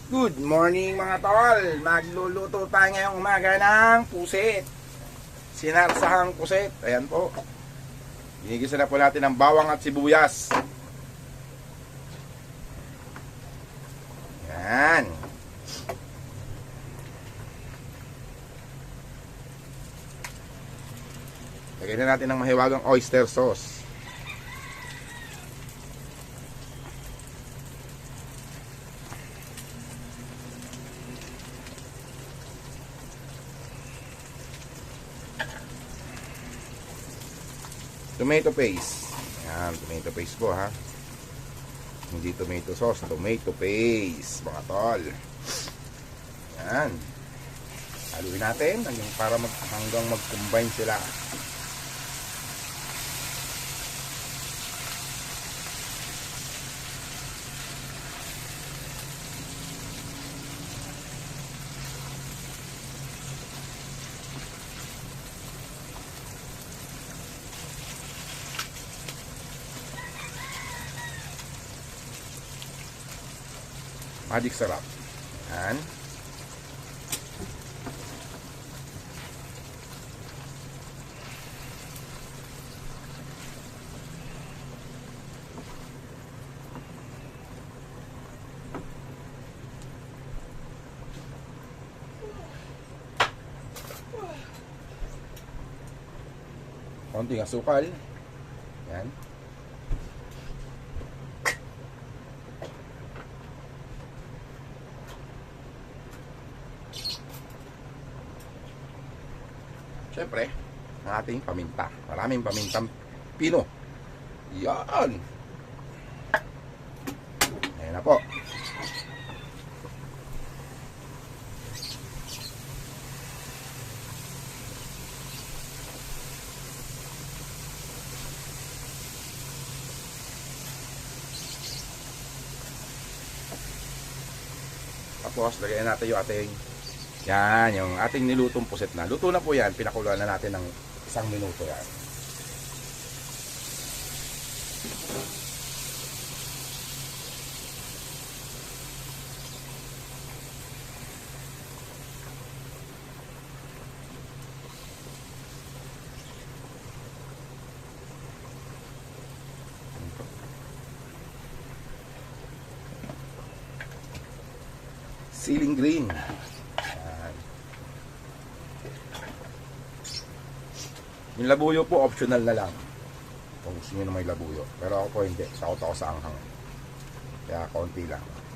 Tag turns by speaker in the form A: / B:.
A: Good morning mga tol. Magluluto tayo ngayong umaga ng pusit. Sinarsahang pusit. Ayan po. Ginigisa na po natin ng bawang at sibuyas. Ayan. Lagyan na natin ng mahiwagang oyster sauce. Tomato paste. Ayan, tomato paste po ha. Hindi tomato sauce, tomato paste, mga tol. Ayan. Haluin natin para hanggang mag-combine sila. Magic sarap. Ayan. Konting asukal. Ayan. Siyempre, ang ating paminta. Maraming pamintang pino. Yan. Ayan na po. Tapos, lagyan natin yung ating yan, yung ating nilutong puset na. Luto na po yan. Pinakuluan na natin ng 1 minuto yan. Ceiling green. Yung labuyo po, optional na lang. Kung gusto nyo na may labuyo. Pero ako po hindi. Sakot ako sa anghang. Kaya konti lang.